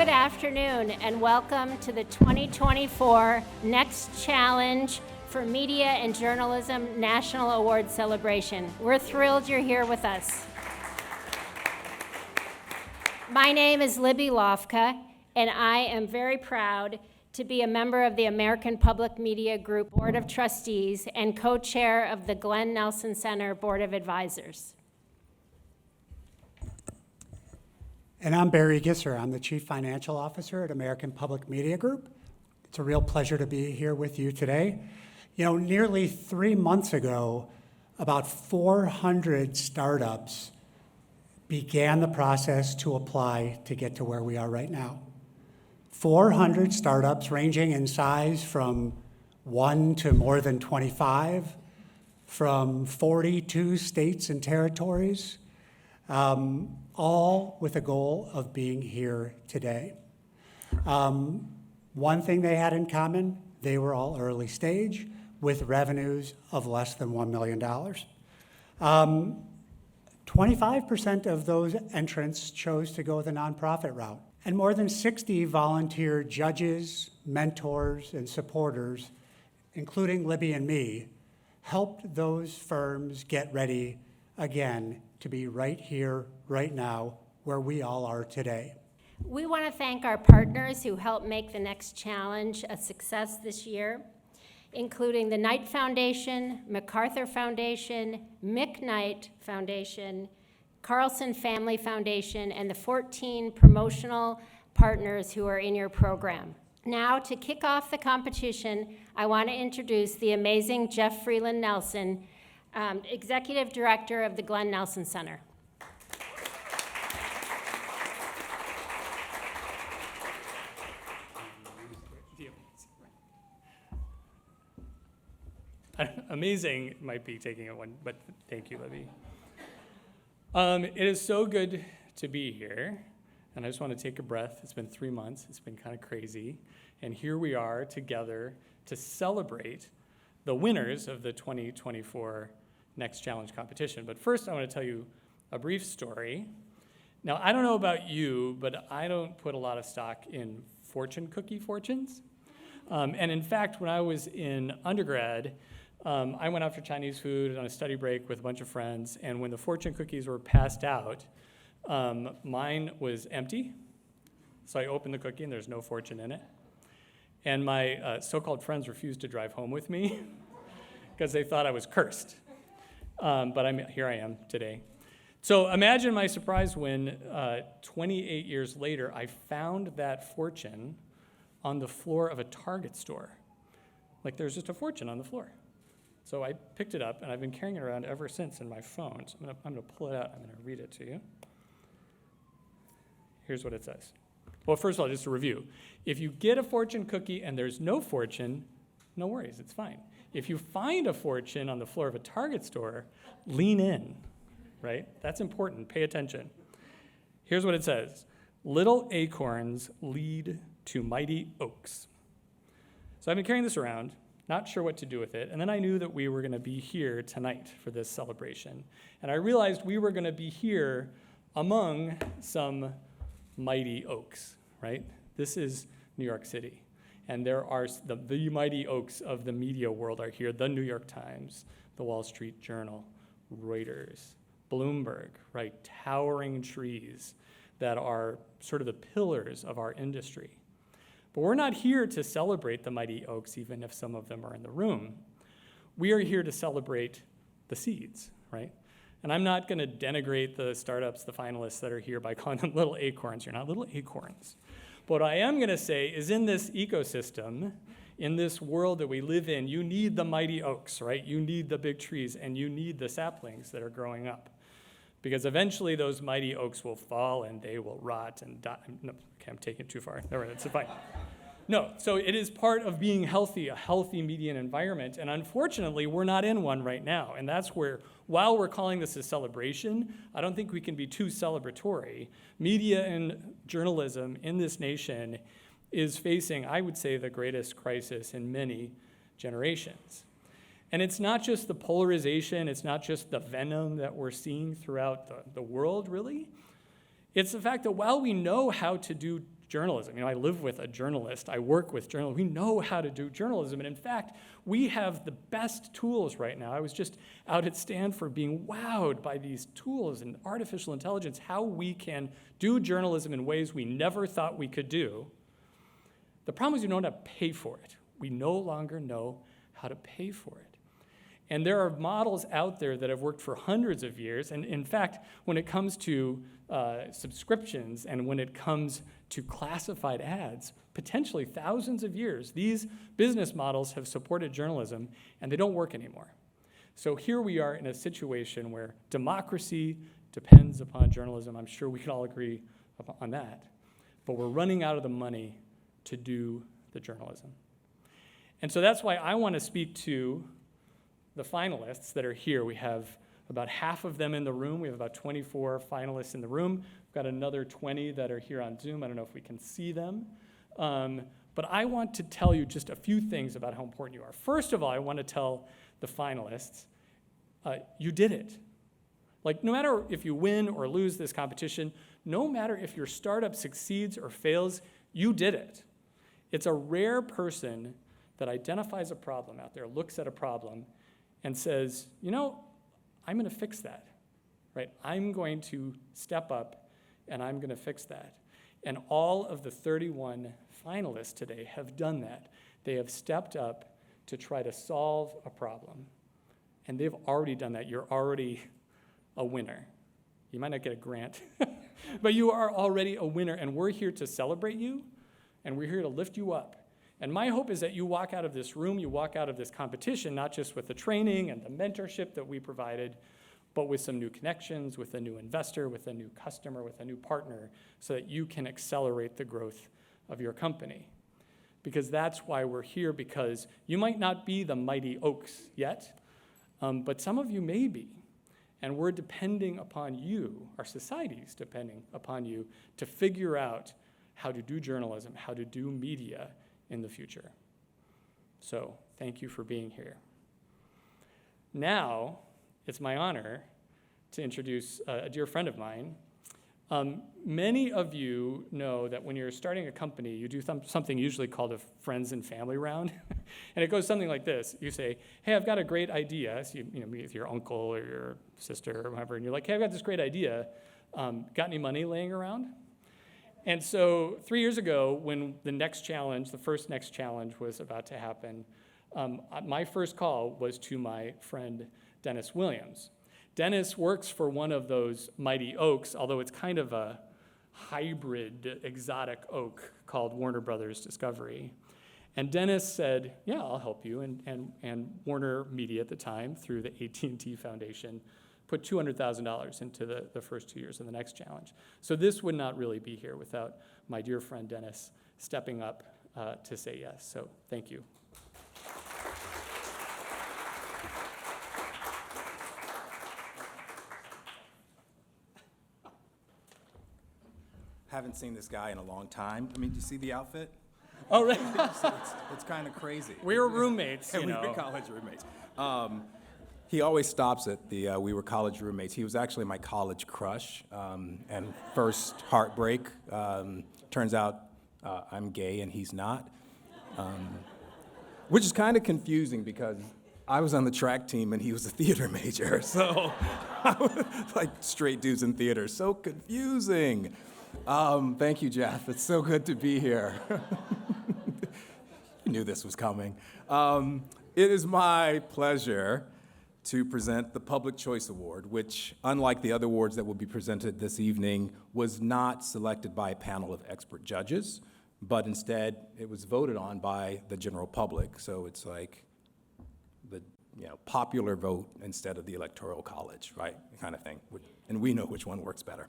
Good afternoon and welcome to the 2024 Next Challenge for Media and Journalism National Award Celebration. We're thrilled you're here with us. My name is Libby Lofka, and I am very proud to be a member of the American Public Media Group Board of Trustees and co-chair of the Glen Nelson Center Board of Advisors. And I'm Barry Gisser. I'm the Chief Financial Officer at American Public Media Group. It's a real pleasure to be here with you today. You know, nearly 3 months ago, about 400 startups began the process to apply to get to where we are right now. 400 startups ranging in size from 1 to more than 25, from 42 states and territories, all with a goal of being here today. One thing they had in common, they were all early stage with revenues of less than $1 million. 25% of those entrants chose to go the nonprofit route. And more than 60 volunteer judges, mentors, and supporters, including Libby and me, helped those firms get ready again to be right here, right now, where we all are today. We want to thank our partners who helped make the Next Challenge a success this year, including the McKnight Foundation, MacArthur Foundation, McKnight Foundation, Carlson Family Foundation, and the 14 promotional partners who are in your program. Now, to kick off the competition, I want to introduce the amazing Jeff Freeland Nelson, Executive Director of the Glen Nelson Center. Amazing might be taking it one, but thank you, Libby. It is so good to be here, and I just want to take a breath. It's been 3 months. It's been kind of crazy, and here we are together to celebrate the winners of the 2024 Next Challenge competition. But first, I want to tell you a brief story. Now, I don't know about you, but I don't put a lot of stock in fortune cookie fortunes. And in fact, when I was in undergrad, I went out for Chinese food on a study break with a bunch of friends, and when the fortune cookies were passed out, mine was empty. So I opened the cookie and there's no fortune in it. And my so-called friends refused to drive home with me because they thought I was cursed. But here I am today. So imagine my surprise when 28 years later, I found that fortune on the floor of a Target store. Like there's just a fortune on the floor. So I picked it up, and I've been carrying it around ever since in my phone. So I'm going to pull it out. I'm going to read it to you. Here's what it says. Well, first of all, just a review. If you get a fortune cookie and there's no fortune, no worries, it's fine. If you find a fortune on the floor of a Target store, lean in, right? That's important. Pay attention. Here's what it says. Little acorns lead to mighty oaks. So I've been carrying this around, not sure what to do with it, and then I knew that we were going to be here tonight for this celebration. And I realized we were going to be here among some mighty oaks, right? This is New York City. And there are the mighty oaks of the media world are here. The New York Times, the Wall Street Journal, Reuters, Bloomberg, right? Towering trees that are sort of the pillars of our industry. But we're not here to celebrate the mighty oaks, even if some of them are in the room. We are here to celebrate the seeds, right? And I'm not going to denigrate the startups, the finalists that are here by calling them little acorns. You're not little acorns. But what I am going to say is in this ecosystem, in this world that we live in, you need the mighty oaks, right? You need the big trees, and you need the saplings that are growing up. Because eventually those mighty oaks will fall and they will rot and die. No, okay, I'm taking it too far. All right, it's fine. No, so it is part of being healthy, a healthy media environment. And unfortunately, we're not in one right now. And that's where, while we're calling this a celebration, I don't think we can be too celebratory. Media and journalism in this nation is facing, I would say, the greatest crisis in many generations. And it's not just the polarization, it's not just the venom that we're seeing throughout the world, really. It's the fact that while we know how to do journalism. I live with a journalist. I work with journalists. We know how to do journalism. And in fact, we have the best tools right now. I was just out at Stanford being wowed by these tools and artificial intelligence, how we can do journalism in ways we never thought we could do. The problem is we don't know how to pay for it. We no longer know how to pay for it. And there are models out there that have worked for hundreds of years. And in fact, when it comes to subscriptions and when it comes to classified ads, potentially thousands of years, these business models have supported journalism, and they don't work anymore. So here we are in a situation where democracy depends upon journalism. I'm sure we can all agree on that. But we're running out of the money to do the journalism. And so that's why I want to speak to the finalists that are here. We have about half of them in the room. We have about 24 finalists in the room. We've got another 20 that are here on Zoom. I don't know if we can see them. But I want to tell you just a few things about how important you are. First of all, I want to tell the finalists, you did it. Like, no matter if you win or lose this competition, no matter if your startup succeeds or fails, you did it. It's a rare person that identifies a problem out there, looks at a problem, and says, I'm going to fix that, right? I'm going to step up, and I'm going to fix that. And all of the 31 finalists today have done that. They have stepped up to try to solve a problem. And they've already done that. You're already a winner. You might not get a grant, but you are already a winner, and we're here to celebrate you, and we're here to lift you up. And my hope is that you walk out of this room, you walk out of this competition, not just with the training and the mentorship that we provided, but with some new connections, with a new investor, with a new customer, with a new partner, so that you can accelerate the growth of your company. Because that's why we're here, because you might not be the mighty oaks yet, but some of you may be. And we're depending upon you, our society's depending upon you, to figure out how to do journalism, how to do media in the future. So thank you for being here. Now, it's my honor to introduce a dear friend of mine. Many of you know that when you're starting a company, you do something usually called a friends and family round. And it goes something like this. You say, hey, I've got a great idea. So you meet with your uncle or your sister or whoever, and you're like, hey, I've got this great idea. Got any money laying around? And so 3 years ago, when the first next challenge was about to happen, my first call was to my friend, Dennis Williams. Dennis works for one of those mighty oaks, although it's kind of a hybrid exotic oak called Warner Brothers Discovery. And Dennis said, yeah, I'll help you. And Warner Media at the time, through the APMG Foundation, put $200,000 into the first 2 years of the next challenge. So this would not really be here without my dear friend Dennis stepping up to say yes. So thank you. Haven't seen this guy in a long time. I mean, do you see the outfit? Oh, right. It's kind of crazy. We were roommates, We were college roommates. He always stops at the we were college roommates. He was actually my college crush and first heartbreak. Turns out I'm gay and he's not, which is kind of confusing because I was on the track team and he was a theater major. So like straight dudes in theater, so confusing. Thank you, Jeff. It's so good to be here. You knew this was coming. It is my pleasure to present the Public Choice Award, which, unlike the other awards that will be presented this evening, was not selected by a panel of expert judges, but instead it was voted on by the general public. So it's like the popular vote instead of the Electoral College, right? Kind of thing. And we know which one works better.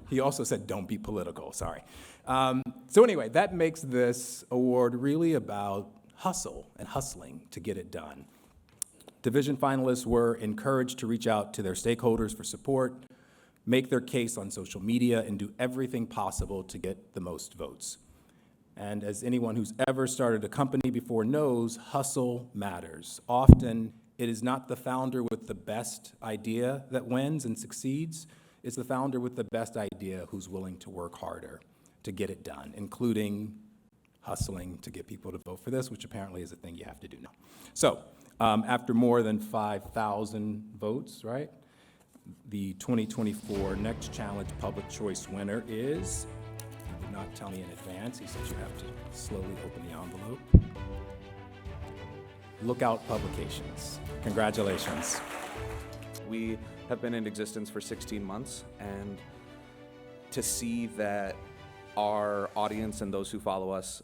He also said, don't be political, sorry. So anyway, that makes this award really about hustle and hustling to get it done. Division finalists were encouraged to reach out to their stakeholders for support, make their case on social media, and do everything possible to get the most votes. And as anyone who's ever started a company before knows, hustle matters. Often, it is not the founder with the best idea that wins and succeeds. It's the founder with the best idea who's willing to work harder. to get it done, including hustling to get people to vote for this, which apparently is a thing you have to do now. So after more than 5,000 votes, right, the 2024 Next Challenge Public Choice winner is, he did not tell me in advance, he said you have to slowly open the envelope. Lookout Publications. Congratulations. We have been in existence for 16 months, and to see that our audience and those who follow us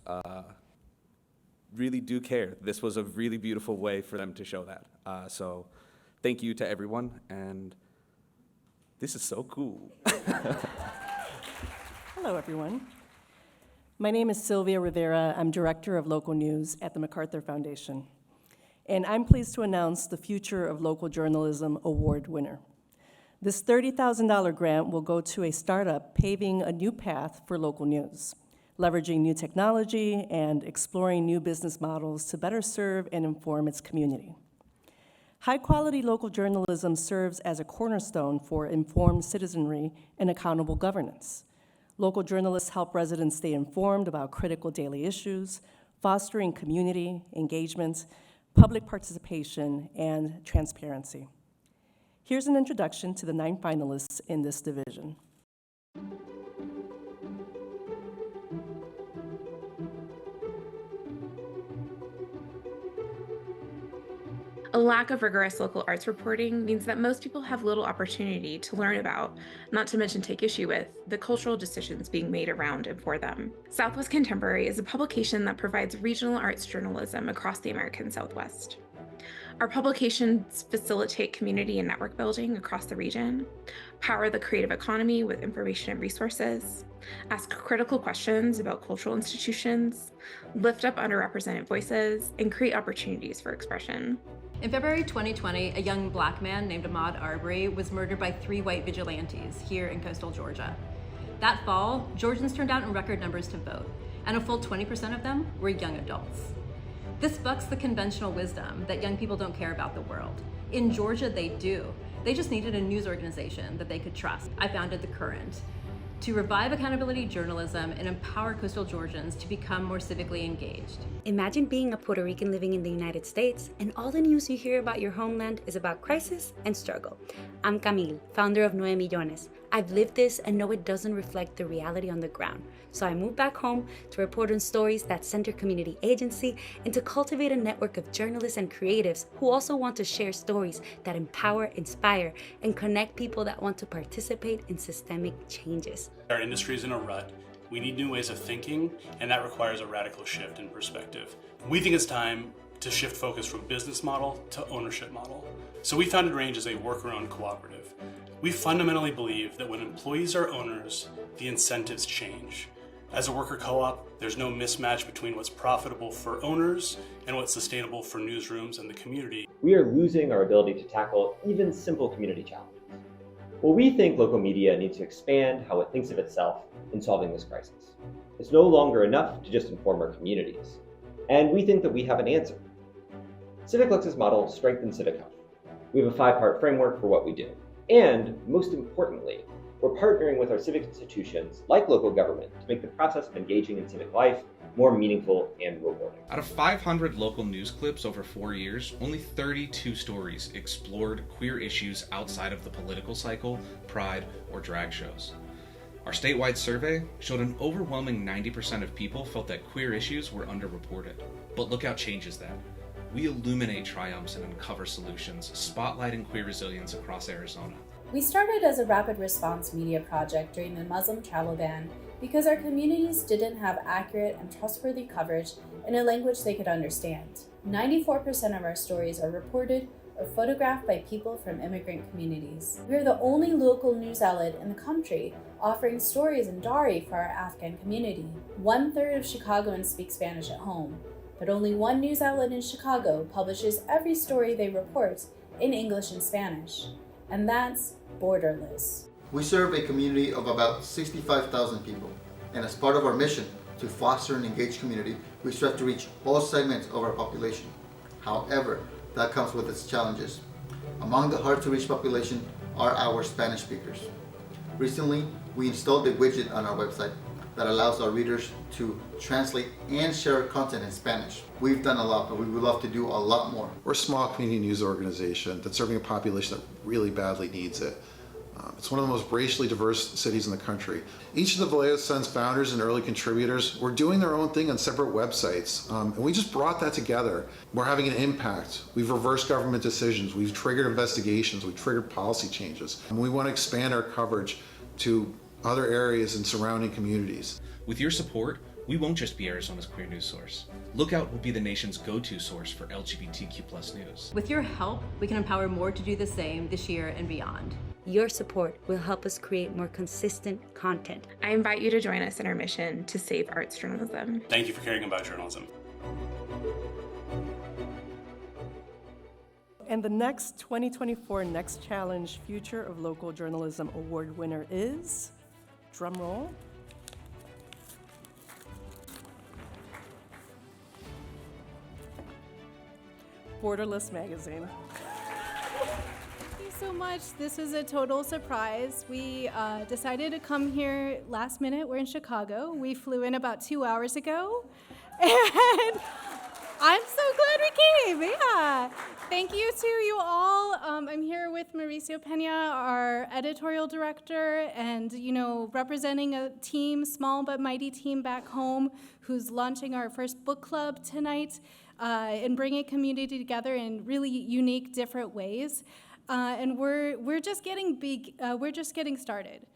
really do care. This was a really beautiful way for them to show that. So thank you to everyone, and this is so cool. Hello, everyone. My name is Sylvia Rivera. I'm Director of Local News at the MacArthur Foundation. And I'm pleased to announce the Future of Local Journalism Award winner. This $30,000 grant will go to a startup paving a new path for local news, leveraging new technology and exploring new business models to better serve and inform its community. High-quality local journalism serves as a cornerstone for informed citizenry and accountable governance. Local journalists help residents stay informed about critical daily issues, fostering community engagement, public participation, and transparency. Here's an introduction to the 9 finalists in this division. A lack of rigorous local arts reporting means that most people have little opportunity to learn about, not to mention take issue with, the cultural decisions being made around and for them. Southwest Contemporary is a publication that provides regional arts journalism across the American Southwest. Our publications facilitate community and network building across the region, power the creative economy with information and resources, ask critical questions about cultural institutions, lift up underrepresented voices, and create opportunities for expression. In February 2020, a young Black man named Ahmaud Arbery was murdered by 3 white vigilantes here in coastal Georgia. That fall, Georgians turned out in record numbers to vote, and a full 20% of them were young adults. This bucks the conventional wisdom that young people don't care about the world. In Georgia, they do. They just needed a news organization that they could trust. I founded The Current to revive accountability journalism and empower coastal Georgians to become more civically engaged. Imagine being a Puerto Rican living in the United States, and all the news you hear about your homeland is about crisis and struggle. I'm Camille, founder of 9 Millones. I've lived this and know it doesn't reflect the reality on the ground. So I moved back home to report on stories that center community agency and to cultivate a network of journalists and creatives who also want to share stories that empower, inspire, and connect people that want to participate in systemic changes. Our industry is in a rut. We need new ways of thinking, and that requires a radical shift in perspective. We think it's time to shift focus from business model to ownership model. So we founded Range as a worker-owned cooperative. We fundamentally believe that when employees are owners, the incentives change. As a worker co-op, there's no mismatch between what's profitable for owners and what's sustainable for newsrooms and the community. We are losing our ability to tackle even simple community challenges. Well, we think local media needs to expand how it thinks of itself in solving this crisis. It's no longer enough to just inform our communities. And we think that we have an answer. CivicLux's model strengthens civic health. We have a 5-part framework for what we do. And most importantly, we're partnering with our civic institutions, like local government, to make the process of engaging in civic life more meaningful and rewarding. Out of 500 local news clips over 4 years, only 32 stories explored queer issues outside of the political cycle, pride, or drag shows. Our statewide survey showed an overwhelming 90% of people felt that queer issues were underreported. But look how changes that. We illuminate triumphs and uncover solutions, spotlighting queer resilience across Arizona. We started as a rapid response media project during the Muslim travel ban because our communities didn't have accurate and trustworthy coverage in a language they could understand. 94% of our stories are reported or photographed by people from immigrant communities. We are the only local news outlet in the country offering stories in Dari for our Afghan community. 1/3 of Chicagoans speak Spanish at home, but only one news outlet in Chicago publishes every story they report in English and Spanish, and that's Borderless. We serve a community of about 65,000 people, and as part of our mission to foster an engaged community, we strive to reach all segments of our population. However, that comes with its challenges. Among the hard-to-reach population are our Spanish speakers. Recently, we installed a widget on our website that allows our readers to translate and share content in Spanish. We've done a lot, but we would love to do a lot more. We're a small community news organization that's serving a population that really badly needs it. It's one of the most racially diverse cities in the country. Each of the Vallejo Sun's founders and early contributors were doing their own thing on separate websites, and we just brought that together. We're having an impact. We've reversed government decisions. We've triggered investigations. We've triggered policy changes. And we want to expand our coverage to other areas and surrounding communities. With your support, we won't just be Arizona's queer news source. Lookout will be the nation's go-to source for LGBTQ+ news. With your help, we can empower more to do the same this year and beyond. Your support will help us create more consistent content. I invite you to join us in our mission to save arts journalism. Thank you for caring about journalism. And the next 2024 Next Challenge Future of Local Journalism Award winner is, drum roll, Borderless Magazine. Thank you so much. This was a total surprise. We decided to come here last minute. We're in Chicago. We flew in about 2 hours ago. And I'm so glad we came. Yeah. Thank you to you all. I'm here with Mauricio Pena, our editorial director, and representing a team, small but mighty team back home, who's launching our first book club tonight and bringing community together in really unique, different ways. And we're just getting big. We're just getting started.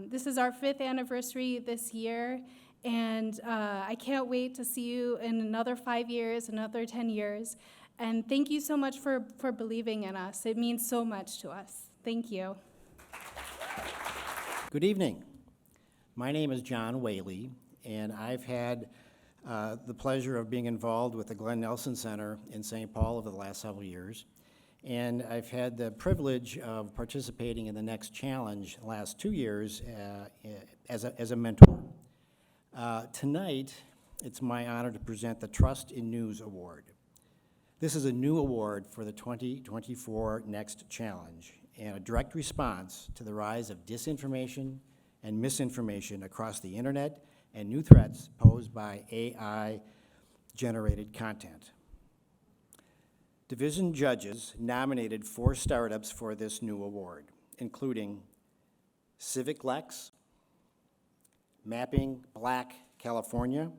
This is our 5th anniversary this year. And I can't wait to see you in another 5 years, another 10 years. And thank you so much for believing in us. It means so much to us. Thank you. Good evening. My name is John Whaley, and I've had the pleasure of being involved with the Glen Nelson Center in St. Paul over the last several years. And I've had the privilege of participating in the Next Challenge the last 2 years as a mentor. Tonight, it's my honor to present the Trust in News Award. This is a new award for the 2024 Next Challenge and a direct response to the rise of disinformation and misinformation across the internet and new threats posed by AI-generated content. Division judges nominated 4 startups for this new award, including Civic Lex, Mapping Black California,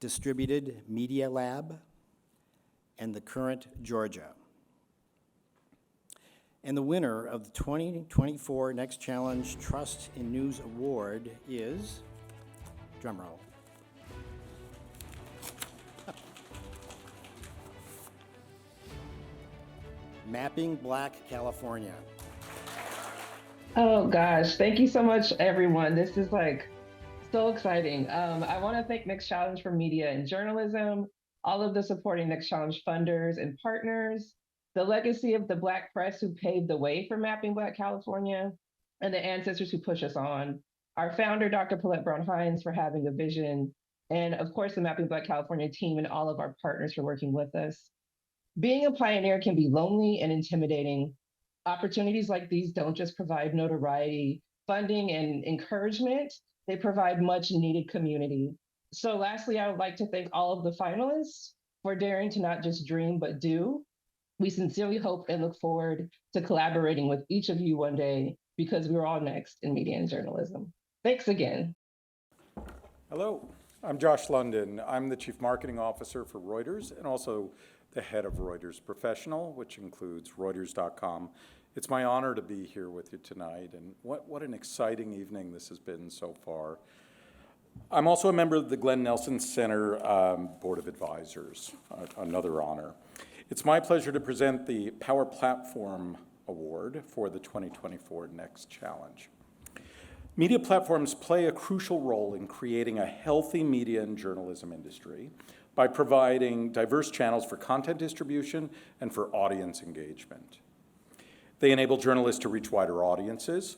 Distributed Media Lab, and The Current Georgia. And the winner of the 2024 Next Challenge Trust in News Award is, drumroll, Mapping Black California. Oh gosh, thank you so much, everyone. This is so exciting. I want to thank Next Challenge for Media and Journalism, all of the supporting Next Challenge funders and partners, the legacy of the Black press who paved the way for Mapping Black California, and the ancestors who push us on, our founder, Dr. Paulette Brown-Hines, for having a vision, and of course, the Mapping Black California team and all of our partners for working with us. Being a pioneer can be lonely and intimidating. Opportunities like these don't just provide notoriety, funding, and encouragement, they provide much needed community. So lastly, I would like to thank all of the finalists for daring to not just dream, but do. We sincerely hope and look forward to collaborating with each of you one day, because we're all next in media and journalism. Thanks again. Hello, I'm Josh London. I'm the Chief Marketing Officer for Reuters and also the head of Reuters Professional, which includes Reuters.com. It's my honor to be here with you tonight, and what an exciting evening this has been so far. I'm also a member of the Glen Nelson Center Board of Advisors, another honor. It's my pleasure to present the Power Platform Award for the 2024 Next Challenge. Media platforms play a crucial role in creating a healthy media and journalism industry by providing diverse channels for content distribution and for audience engagement. They enable journalists to reach wider audiences,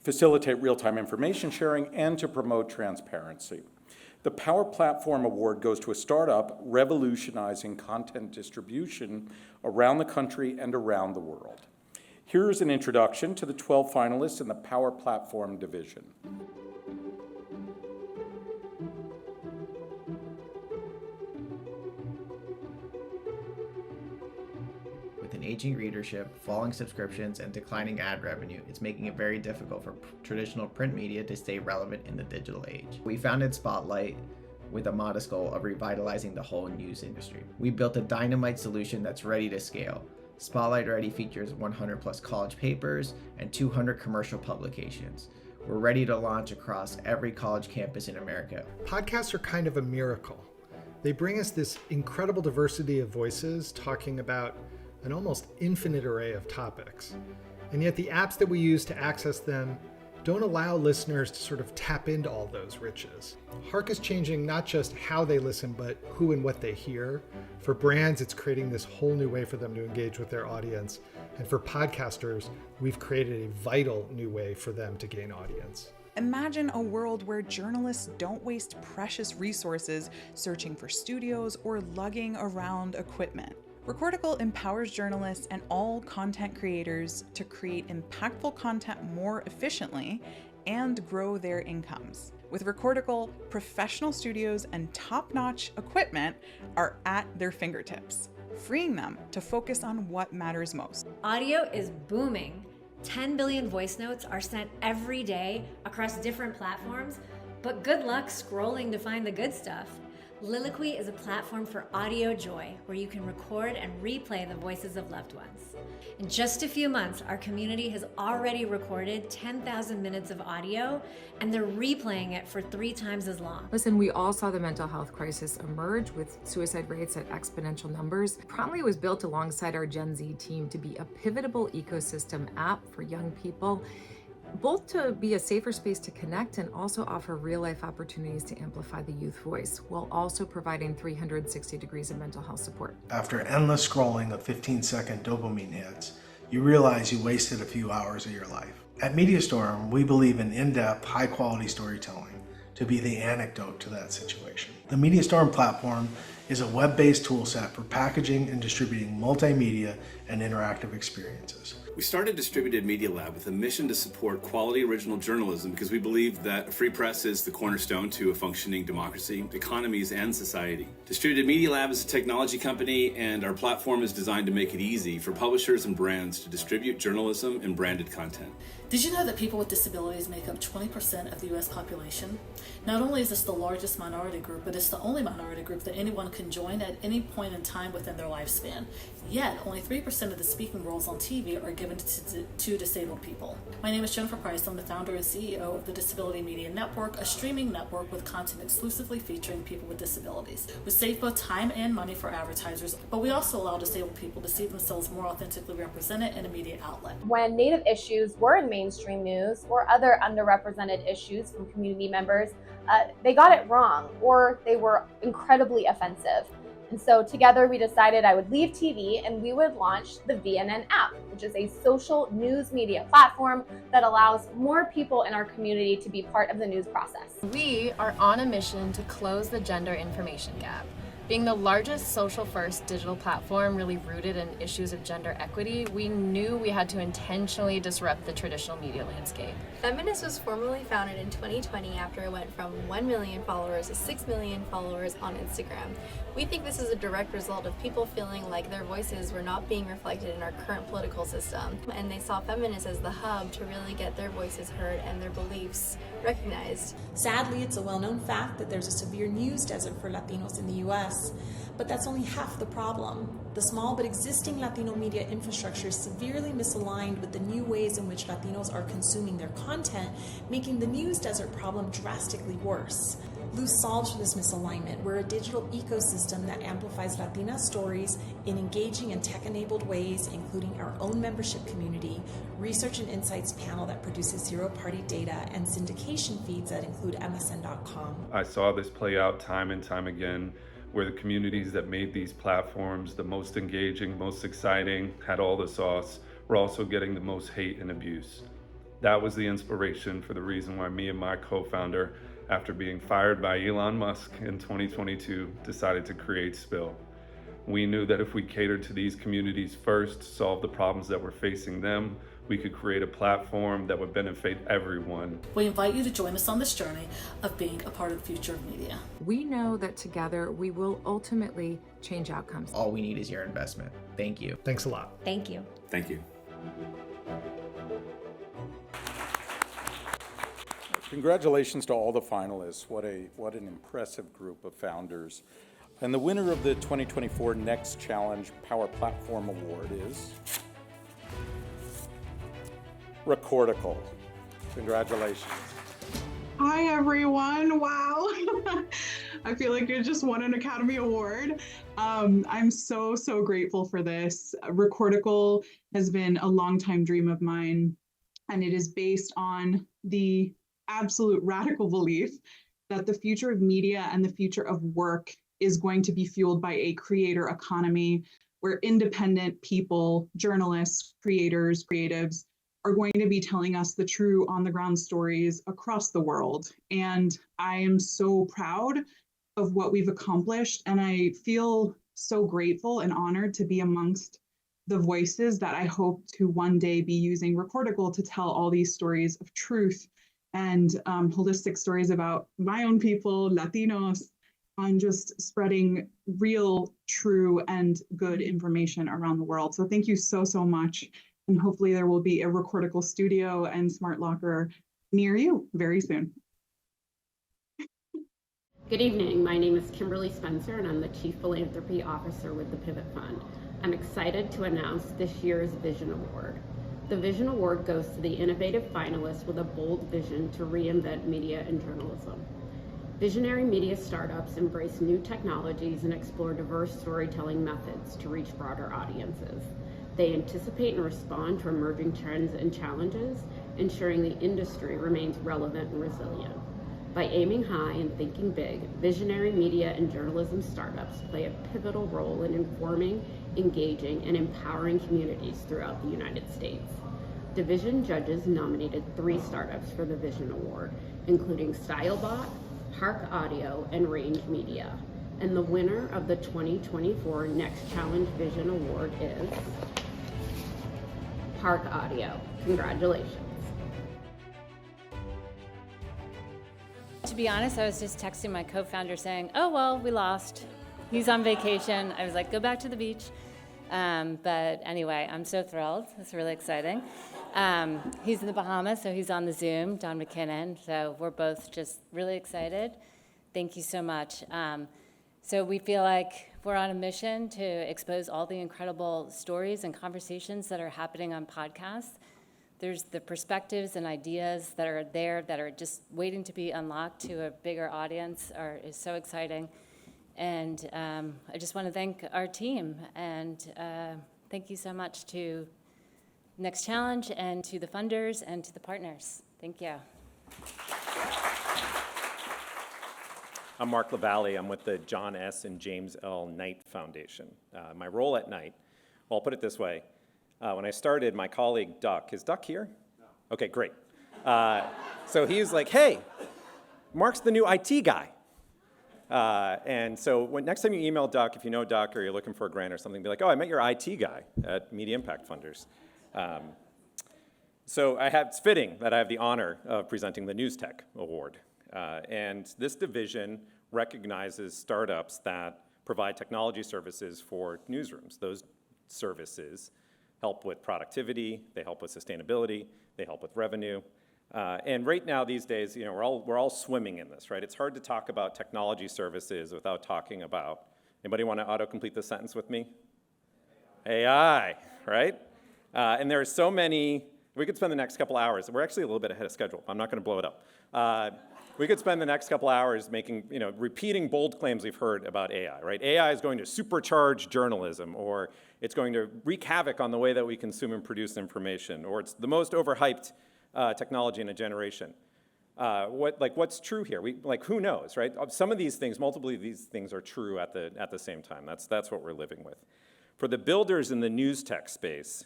facilitate real-time information sharing, and to promote transparency. The Power Platform Award goes to a startup revolutionizing content distribution around the country and around the world. Here's an introduction to the 12 finalists in the Power Platform division. aging readership, falling subscriptions, and declining ad revenue, it's making it very difficult for traditional print media to stay relevant in the digital age. We founded Spotlight with a modest goal of revitalizing the whole news industry. We built a dynamite solution that's ready to scale. Spotlight already features 100 plus college papers and 200 commercial publications. We're ready to launch across every college campus in America. Podcasts are kind of a miracle. They bring us this incredible diversity of voices talking about an almost infinite array of topics. And yet the apps that we use to access them don't allow listeners to sort of tap into all those riches. Hark is changing not just how they listen, but who and what they hear. For brands, it's creating this whole new way for them to engage with their audience. And for podcasters, we've created a vital new way for them to gain audience. Imagine a world where journalists don't waste precious resources searching for studios or lugging around equipment. Recordical empowers journalists and all content creators to create impactful content more efficiently and grow their incomes. With Recordical, professional studios and top-notch equipment are at their fingertips, freeing them to focus on what matters most. Audio is booming. 10 billion voice notes are sent every day across different platforms, but good luck scrolling to find the good stuff. Liloquy is a platform for audio joy where you can record and replay the voices of loved ones. In just a few months, our community has already recorded 10,000 minutes of audio, and they're replaying it for 3 times as long. Listen, we all saw the mental health crisis emerge with suicide rates at exponential numbers. Promly was built alongside our Gen Z team to be a pivotable ecosystem app for young people, both to be a safer space to connect and also offer real-life opportunities to amplify the youth voice, while also providing 360 degrees of mental health support. After endless scrolling of 15-second dopamine hits, you realize you wasted a few hours of your life. At MediaStorm, we believe in in-depth, high-quality storytelling to be the antidote to that situation. The MediaStorm platform is a web-based toolset for packaging and distributing multimedia and interactive experiences. We started Distributed Media Lab with a mission to support quality original journalism because we believe that a free press is the cornerstone to a functioning democracy, economies, and society. Distributed Media Lab is a technology company, and our platform is designed to make it easy for publishers and brands to distribute journalism and branded content. Did you know that people with disabilities make up 20% of the U.S. population? Not only is this the largest minority group, but it's the only minority group that anyone can join at any point in time within their lifespan. Yet, only 3% of the speaking roles on TV are given to disabled people. My name is Jennifer Price. I'm the founder and CEO of the Disability Media Network, a streaming network with content exclusively featuring people with disabilities. We save both time and money for advertisers, but we also allow disabled people to see themselves more authentically represented in a media outlet. When Native issues were in mainstream news or other underrepresented issues from community members, they got it wrong or they were incredibly offensive. And so together we decided I would leave TV and we would launch the VNN app, which is a social news media platform that allows more people in our community to be part of the news process. We are on a mission to close the gender information gap. Being the largest social-first digital platform really rooted in issues of gender equity, we knew we had to intentionally disrupt the traditional media landscape. Feminist was formally founded in 2020 after it went from 1 million followers to 6 million followers on Instagram. We think this is a direct result of people feeling like their voices were not being reflected in our current political system, and they saw feminists as the hub to really get their voices heard and their beliefs recognized. Sadly, it's a well-known fact that there's a severe news desert for Latinos in the U.S., but that's only half the problem. The small but existing Latino media infrastructure is severely misaligned with the new ways in which Latinos are consuming their content, making the news desert problem drastically worse. Luz solves for this misalignment. We're a digital ecosystem that amplifies Latina stories in engaging and tech-enabled ways, including our own membership community, research and insights panel that produces zero-party data, and syndication feeds that include MSN.com. I saw this play out time and time again, where the communities that made these platforms the most engaging, most exciting, had all the sauce, were also getting the most hate and abuse. That was the inspiration for the reason why me and my co-founder, after being fired by Elon Musk in 2022, decided to create Spill. We knew that if we catered to these communities first, solved the problems that were facing them, we could create a platform that would benefit everyone. We invite you to join us on this journey of being a part of the future of media. We know that together we will ultimately change outcomes. All we need is your investment. Thank you. Thanks a lot. Thank you. Thank you. Congratulations to all the finalists. What an impressive group of founders. And the winner of the 2024 Next Challenge Power Platform Award is Recordical. Congratulations. Hi, everyone. Wow. I feel like I just won an Academy Award. I'm so grateful for this. Recordical has been a longtime dream of mine, and it is based on the absolute radical belief that the future of media and the future of work is going to be fueled by a creator economy where independent people, journalists, creators, creatives, are going to be telling us the true on-the-ground stories across the world. And I am so proud of what we've accomplished, and I feel so grateful and honored to be amongst the voices that I hope to one day be using Recordical to tell all these stories of truth and holistic stories about my own people, Latinos, on just spreading real, true, and good information around the world. So thank you so much. And hopefully there will be a Recordical studio and smart locker near you very soon. Good evening. My name is Kimberly Spencer, and I'm the Chief Philanthropy Officer with the Pivot Fund. I'm excited to announce this year's Vision Award. The Vision Award goes to the innovative finalists with a bold vision to reinvent media and journalism. Visionary media startups embrace new technologies and explore diverse storytelling methods to reach broader audiences. They anticipate and respond to emerging trends and challenges, ensuring the industry remains relevant and resilient. By aiming high and thinking big, visionary media and journalism startups play a pivotal role in informing, engaging, and empowering communities throughout the United States. Division judges nominated 3 startups for the Vision Award, including StyleBot, Hark Audio, and Range Media. And the winner of the 2024 Next Challenge Vision Award is Hark Audio. Congratulations. To be honest, I was just texting my co-founder saying, oh, well, we lost. He's on vacation. I was like, go back to the beach. But anyway, I'm so thrilled. It's really exciting. He's in the Bahamas, so he's on the Zoom, Don McKinnon. So we're both just really excited. Thank you so much. So we feel like we're on a mission to expose all the incredible stories and conversations that are happening on podcasts. There's the perspectives and ideas that are there that are just waiting to be unlocked to a bigger audience is so exciting. And I just want to thank our team, and thank you so much to Next Challenge and to the funders and to the partners. Thank you. I'm Mark LaValle. I'm with the John S. and James L. Knight Foundation. My role at Knight, well, I'll put it this way. When I started, my colleague Duck, is Duck here? No. Okay, great. So he was like, hey, Mark's the new IT guy. And so next time you email Duck, if you know Duck or you're looking for a grant or something, be like, oh, I met your IT guy at Media Impact Funders. So it's fitting that I have the honor of presenting the News Tech Award. And this division recognizes startups that provide technology services for newsrooms. Those services help with productivity, they help with sustainability, they help with revenue. And right now, these days, we're all swimming in this, right? It's hard to talk about technology services without talking about, anybody want to autocomplete this sentence with me? AI, right? And there are so many, we could spend the next couple hours, we're actually a little bit ahead of schedule, I'm not going to blow it up. We could spend the next couple hours repeating bold claims we've heard about AI, right? AI is going to supercharge journalism, or it's going to wreak havoc on the way that we consume and produce information, or it's the most overhyped technology in a generation. What's true here? Who knows, right? Some of these things, multiple of these things are true at the same time. That's what we're living with. For the builders in the news tech space,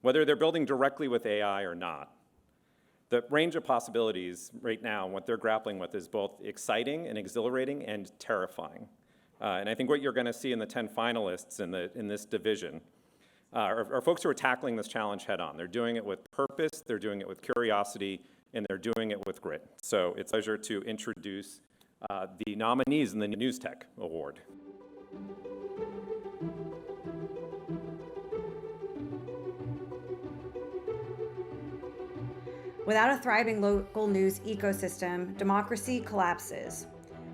whether they're building directly with AI or not, the range of possibilities right now and what they're grappling with is both exciting and exhilarating and terrifying. And I think what you're going to see in the 10 finalists in this division are folks who are tackling this challenge head on. They're doing it with purpose, they're doing it with curiosity, and they're doing it with grit. So it's a pleasure to introduce the nominees in the News Tech Award. Without a thriving local news ecosystem, democracy collapses,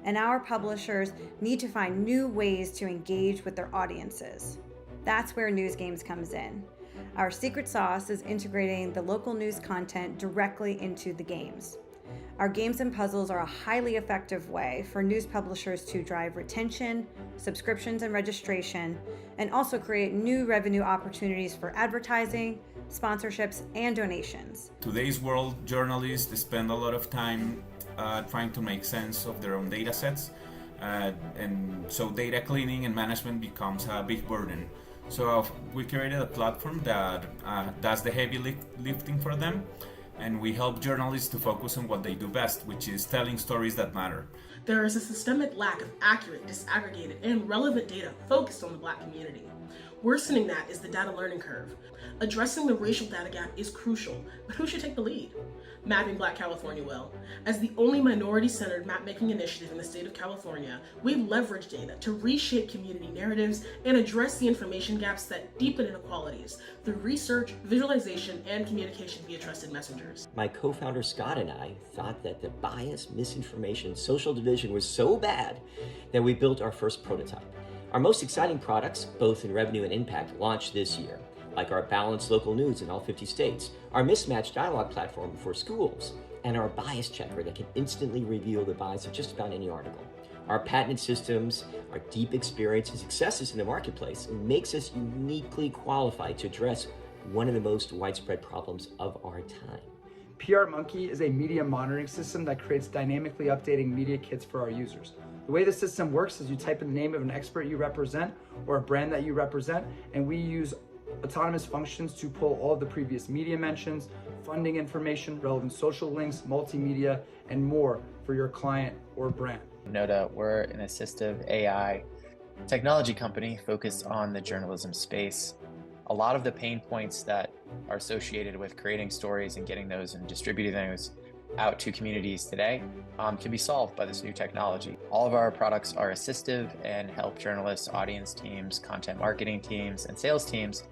and our publishers need to find new ways to engage with their audiences. That's where News Games comes in. Our secret sauce is integrating the local news content directly into the games. Our games and puzzles are a highly effective way for news publishers to drive retention, subscriptions and registration, and also create new revenue opportunities for advertising, sponsorships, and donations. Today's world, journalists spend a lot of time trying to make sense of their own data sets, and so data cleaning and management becomes a big burden. So we created a platform that does the heavy lifting for them, and we help journalists to focus on what they do best, which is telling stories that matter. There is a systemic lack of accurate, disaggregated, and relevant data focused on the Black community. Worsening that is the data learning curve. Addressing the racial data gap is crucial, but who should take the lead? Mapping Black California will. As the only minority-centered map-making initiative in the state of California, we leverage data to reshape community narratives and address the information gaps that deepen inequalities through research, visualization, and communication via trusted messengers. My co-founder Scott and I thought that the bias, misinformation, social division was so bad that we built our first prototype. Our most exciting products, both in revenue and impact, launched this year, like our balanced local news in all 50 states, our mismatched dialogue platform for schools, and our bias checker that can instantly reveal the bias of just about any article. Our patented systems, our deep experience and successes in the marketplace makes us uniquely qualified to address one of the most widespread problems of our time. PR Monkey is a media monitoring system that creates dynamically updating media kits for our users. The way the system works is you type in the name of an expert you represent or a brand that you represent, and we use autonomous functions to pull all of the previous media mentions, funding information, relevant social links, multimedia, and more for your client or brand. Noda, we're an assistive AI technology company focused on the journalism space. A lot of the pain points that are associated with creating stories and getting those and distributing those out to communities today can be solved by this new technology. All of our products are assistive and help journalists, audience teams, content marketing teams, and sales teams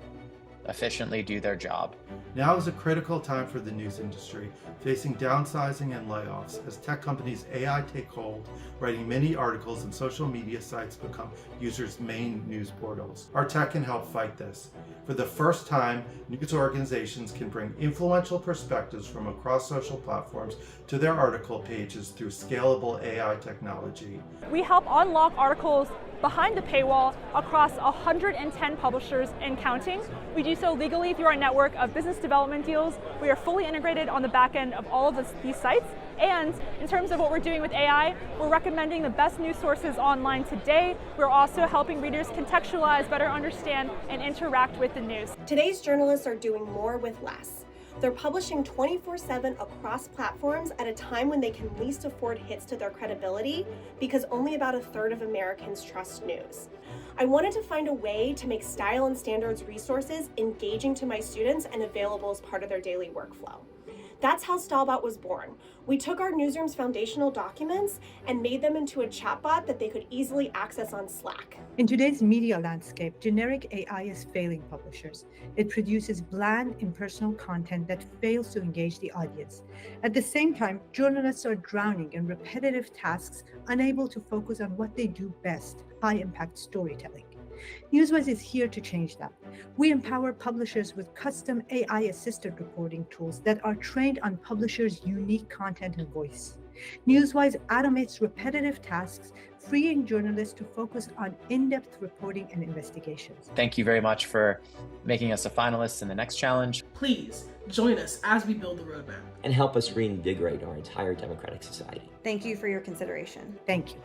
efficiently do their job. Now is a critical time for the news industry, facing downsizing and layoffs as tech companies' AI take hold, writing many articles and social media sites become users' main news portals. Our tech can help fight this. For the first time, news organizations can bring influential perspectives from across social platforms to their article pages through scalable AI technology. We help unlock articles behind the paywall across 110 publishers and counting. We do so legally through our network of business development deals. We are fully integrated on the back end of all of these sites. And in terms of what we're doing with AI, we're recommending the best news sources online today. We're also helping readers contextualize, better understand, and interact with the news. Today's journalists are doing more with less. They're publishing 24/7 across platforms at a time when they can least afford hits to their credibility because only about 1/3 of Americans trust news. I wanted to find a way to make style and standards resources engaging to my students and available as part of their daily workflow. That's how Stallbot was born. We took our newsroom's foundational documents and made them into a chatbot that they could easily access on Slack. In today's media landscape, generic AI is failing publishers. It produces bland, impersonal content that fails to engage the audience. At the same time, journalists are drowning in repetitive tasks, unable to focus on what they do best, high-impact storytelling. Newswise is here to change that. We empower publishers with custom AI-assisted reporting tools that are trained on publishers' unique content and voice. Newswise automates repetitive tasks, freeing journalists to focus on in-depth reporting and investigations. Thank you very much for making us a finalist in the next challenge. Please join us as we build the roadmap. And help us reinvigorate our entire democratic society. Thank you for your consideration. Thank you.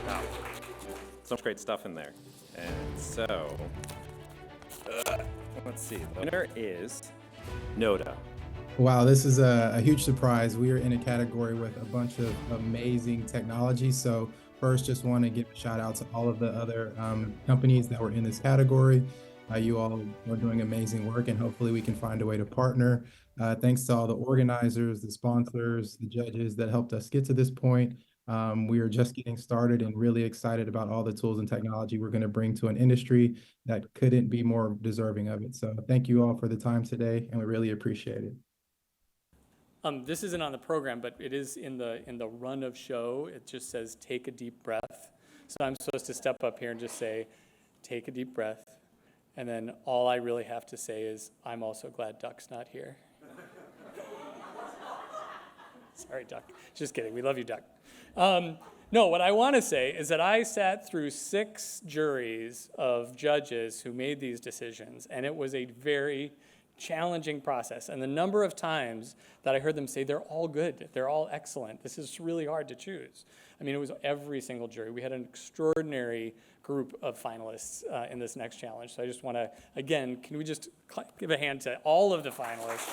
Wow. So much great stuff in there. And so, let's see. The winner is Noda. Wow, this is a huge surprise. We are in a category with a bunch of amazing technology, so First, just want to give a shout out to all of the other companies that were in this category. You all are doing amazing work, and hopefully we can find a way to partner. Thanks to all the organizers, the sponsors, the judges that helped us get to this point. We are just getting started and really excited about all the tools and technology we're going to bring to an industry that couldn't be more deserving of it. So thank you all for the time today, and we really appreciate it. This isn't on the program, but it is in the run of show. It just says, take a deep breath. So I'm supposed to step up here and just say, take a deep breath. And then all I really have to say is, I'm also glad Duck's not here. Sorry, Duck. Just kidding. We love you, Duck. No, what I want to say is that I sat through 6 juries of judges who made these decisions, and it was a very challenging process. And the number of times that I heard them say, they're all good, they're all excellent, this is really hard to choose. I mean, it was every single jury. We had an extraordinary group of finalists in this next challenge. So I just want to, again, can we just give a hand to all of the finalists?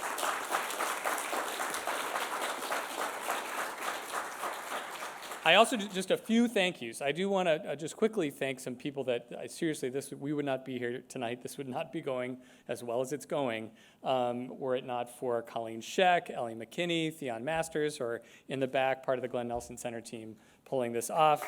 I also do just a few thank yous. I do want to just quickly thank some people that, seriously, we would not be here tonight. This would not be going as well as it's going were it not for Colleen Scheck, Ellie McKinney, Theon Masters, or in the back, part of the Glen Nelson Center team pulling this off.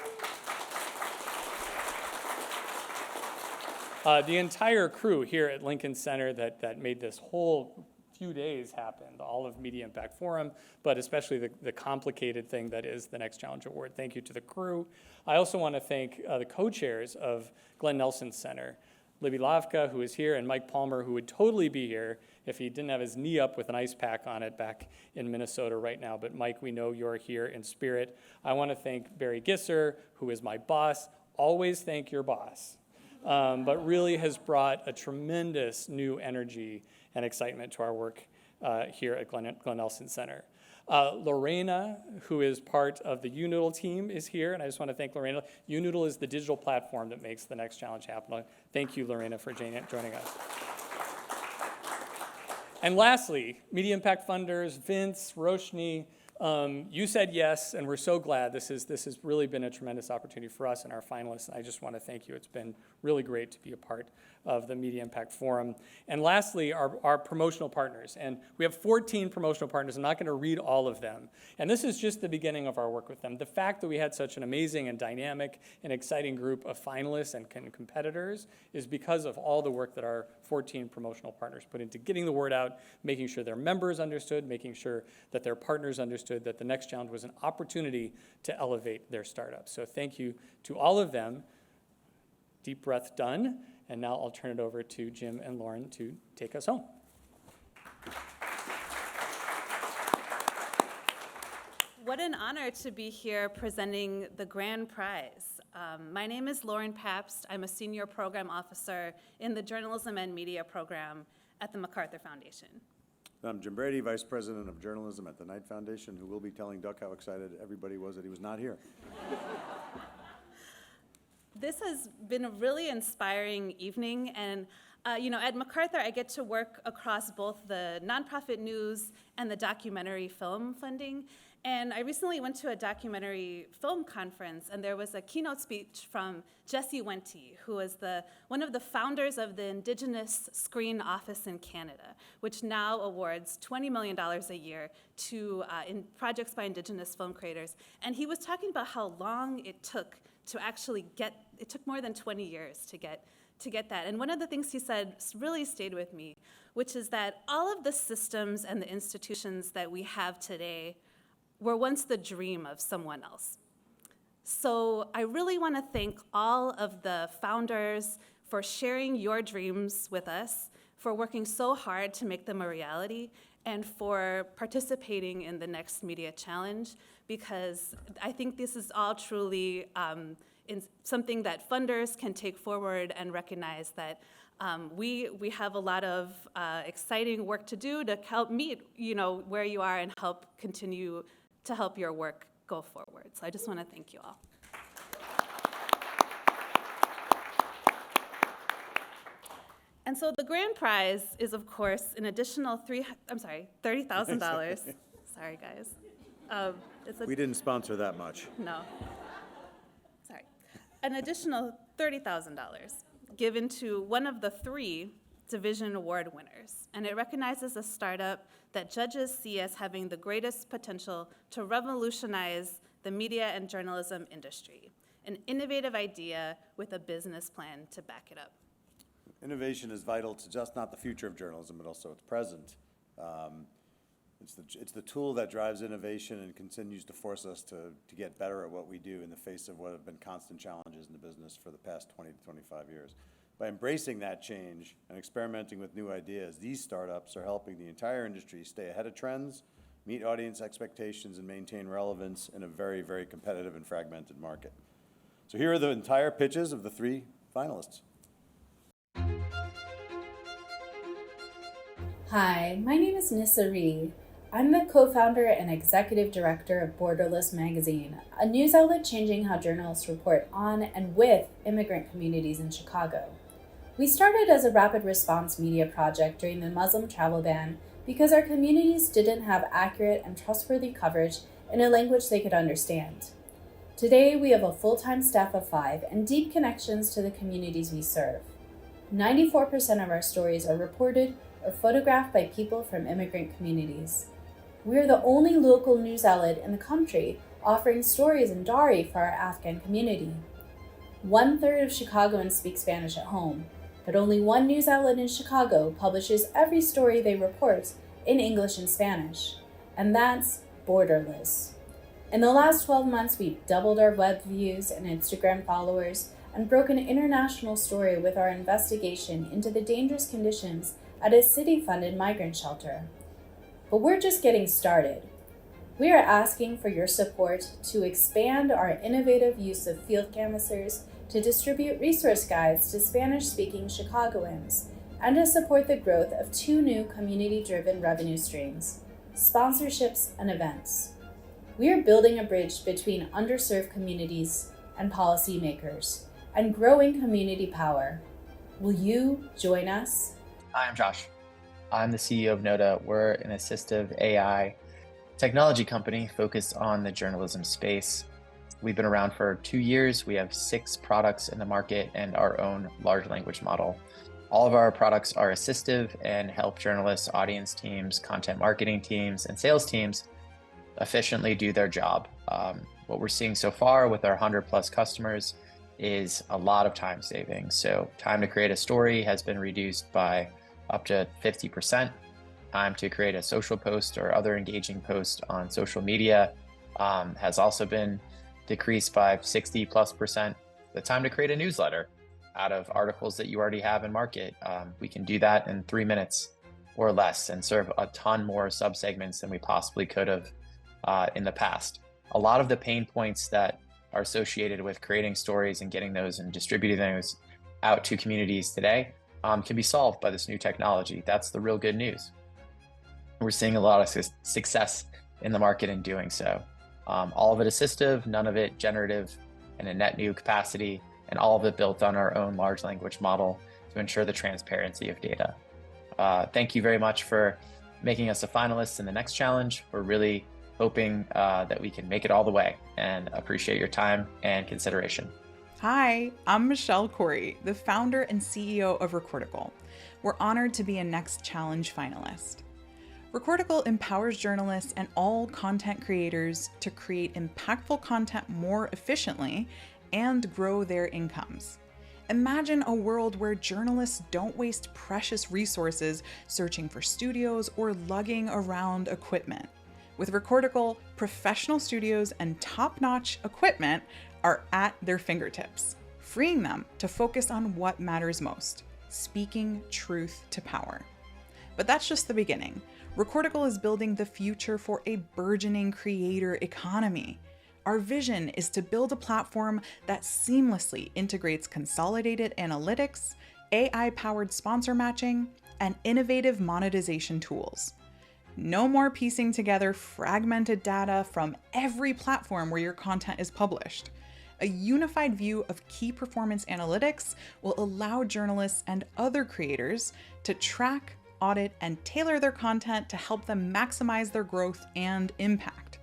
The entire crew here at Lincoln Center that made this whole few days happen, all of Media Impact Forum, but especially the complicated thing that is the Next Challenge Award. Thank you to the crew. I also want to thank the co-chairs of Glen Nelson Center, Libby Lavka, who is here, and Mike Palmer, who would totally be here if he didn't have his knee up with an ice pack on it back in Minnesota right now. But Mike, we know you're here in spirit. I want to thank Barry Gisser, who is my boss. Always thank your boss. But really has brought a tremendous new energy and excitement to our work here at Glen Nelson Center. Lorena, who is part of the UNoodle team, is here, and I just want to thank Lorena. UNoodle is the digital platform that makes the Next Challenge happen. Thank you, Lorena, for joining us. And lastly, Media Impact funders, Vince, Roshni, you said yes, and we're so glad. This has really been a tremendous opportunity for us and our finalists, and I just want to thank you. It's been really great to be a part of the Media Impact Forum. And lastly, our promotional partners. And we have 14 promotional partners. I'm not going to read all of them. And this is just the beginning of our work with them. The fact that we had such an amazing and dynamic and exciting group of finalists and competitors is because of all the work that our 14 promotional partners put into getting the word out, making sure their members understood, making sure that their partners understood that the Next Challenge was an opportunity to elevate their startups. So thank you to all of them. Deep breath done. And now I'll turn it over to Jim and Lauren to take us home. What an honor to be here presenting the grand prize. My name is Lauren Pabst. I'm a senior program officer in the Journalism and Media program at the MacArthur Foundation. I'm Jim Brady, Vice President of Journalism at the McKnight Foundation, who will be telling Duck how excited everybody was that he was not here. This has been a really inspiring evening, and at MacArthur I get to work across both the nonprofit news and the documentary film funding. And I recently went to a documentary film conference, and there was a keynote speech from Jesse Wente, who is one of the founders of the Indigenous Screen Office in Canada, which now awards $20 million a year to in projects by Indigenous film creators. And he was talking about how long it took to actually it took more than 20 years to get that. And one of the things he said really stayed with me, which is that all of the systems and the institutions that we have today were once the dream of someone else. So I really want to thank all of the founders for sharing your dreams with us, for working so hard to make them a reality, and for participating in the Next Media Challenge, because I think this is all truly something that funders can take forward and recognize that we have a lot of exciting work to do to help meet where you are and help continue to help your work go forward. So I just want to thank you all. And so the grand prize is, of course, an additional $30,000. Sorry, guys. We didn't sponsor that much. No. an additional $30,000 given to one of the 3 Division Award winners, and it recognizes a startup that judges see as having the greatest potential to revolutionize the media and journalism industry, an innovative idea with a business plan to back it up. Innovation is vital to just not the future of journalism, but also its present. It's the tool that drives innovation and continues to force us to get better at what we do in the face of what have been constant challenges in the business for the past 20 to 25 years. By embracing that change and experimenting with new ideas, these startups are helping the entire industry stay ahead of trends, meet audience expectations, and maintain relevance in a very, very competitive and fragmented market. So here are the entire pitches of the 3 finalists. Hi, my name is Nissa Ree. I'm the co-founder and executive director of Borderless Magazine, a news outlet changing how journalists report on and with immigrant communities in Chicago. We started as a rapid response media project during the Muslim travel ban because our communities didn't have accurate and trustworthy coverage in a language they could understand. Today, we have a full-time staff of 5 and deep connections to the communities we serve. 94% of our stories are reported or photographed by people from immigrant communities. We are the only local news outlet in the country offering stories in Dari for our Afghan community. 1/3 of Chicagoans speak Spanish at home, but only one news outlet in Chicago publishes every story they report in English and Spanish, and that's Borderless. In the last 12 months, we've doubled our web views and Instagram followers and broken an international story with our investigation into the dangerous conditions at a city-funded migrant shelter. But we're just getting started. We are asking for your support to expand our innovative use of field canvassers, to distribute resource guides to Spanish-speaking Chicagoans, and to support the growth of 2 new community-driven revenue streams, sponsorships and events. We are building a bridge between underserved communities and policymakers, and growing community power. Will you join us? Hi, I'm Josh. I'm the CEO of Noda. We're an assistive AI technology company focused on the journalism space. We've been around for 2 years. We have 6 products in the market and our own large language model. All of our products are assistive and help journalists, audience teams, content marketing teams, and sales teams efficiently do their job. What we're seeing so far with our 100+ customers is a lot of time savings. So time to create a story has been reduced by up to 50%. Time to create a social post or other engaging post on social media has also been decreased by 60+%. The time to create a newsletter out of articles that you already have in market, we can do that in 3 minutes or less and serve a ton more subsegments than we possibly could have in the past. A lot of the pain points that are associated with creating stories and getting those and distributing those out to communities today can be solved by this new technology. That's the real good news. We're seeing a lot of success in the market in doing so. All of it assistive, none of it generative in a net new capacity, and all of it built on our own large language model to ensure the transparency of data. Thank you very much for making us a finalist in the next challenge. We're really hoping that we can make it all the way, and appreciate your time and consideration. Hi, I'm Michelle Corey, the founder and CEO of Recordical. We're honored to be a Next Challenge finalist. Recordical empowers journalists and all content creators to create impactful content more efficiently and grow their incomes. Imagine a world where journalists don't waste precious resources searching for studios or lugging around equipment. With Recordical, professional studios and top-notch equipment are at their fingertips, freeing them to focus on what matters most, speaking truth to power. But that's just the beginning. Recordical is building the future for a burgeoning creator economy. Our vision is to build a platform that seamlessly integrates consolidated analytics, AI-powered sponsor matching, and innovative monetization tools. No more piecing together fragmented data from every platform where your content is published. A unified view of key performance analytics will allow journalists and other creators to track, audit, and tailor their content to help them maximize their growth and impact.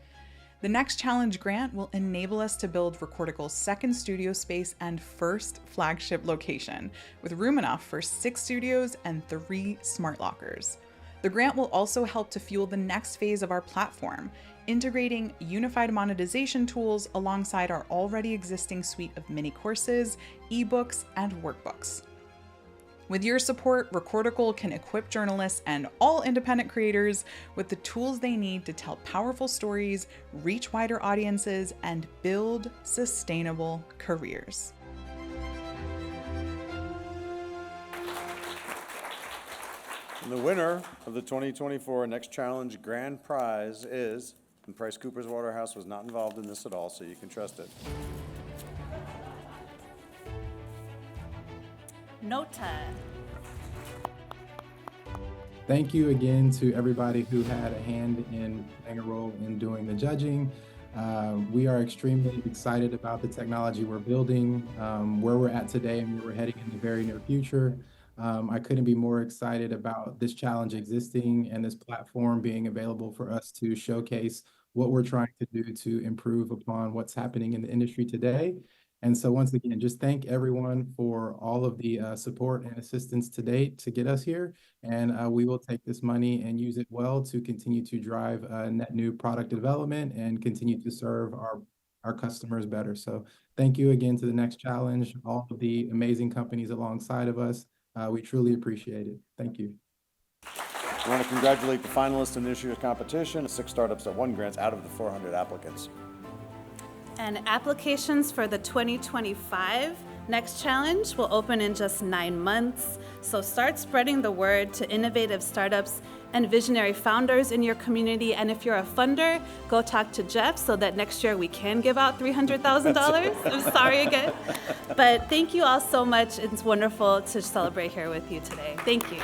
The Next Challenge grant will enable us to build Recortical's second studio space and first flagship location, with room enough for 6 studios and 3 smart lockers. The grant will also help to fuel the next phase of our platform, integrating unified monetization tools alongside our already existing suite of mini courses, ebooks, and workbooks. With your support, Recortical can equip journalists and all independent creators with the tools they need to tell powerful stories, reach wider audiences, and build sustainable careers. And the winner of the 2024 Next Challenge Grand Prize is, and PricewaterhouseCoopers was not involved in this at all, so you can trust it. Nota. Thank you again to everybody who had a hand in playing a role in doing the judging. We are extremely excited about the technology we're building, where we're at today and where we're heading in the very near future. I couldn't be more excited about this challenge existing and this platform being available for us to showcase what we're trying to do to improve upon what's happening in the industry today. And so once again, just thank everyone for all of the support and assistance to date to get us here. And we will take this money and use it well to continue to drive net new product development and continue to serve our customers better. So thank you again to the Next Challenge, all of the amazing companies alongside of us. We truly appreciate it. Thank you. I want to congratulate the finalists in this year's competition, 6 startups that won grants out of the 400 applicants. And applications for the 2025 Next Challenge will open in just 9 months. So start spreading the word to innovative startups and visionary founders in your community. And if you're a funder, go talk to Jeff so that next year we can give out $300,000. I'm sorry again. But thank you all so much. It's wonderful to celebrate here with you today. Thank you.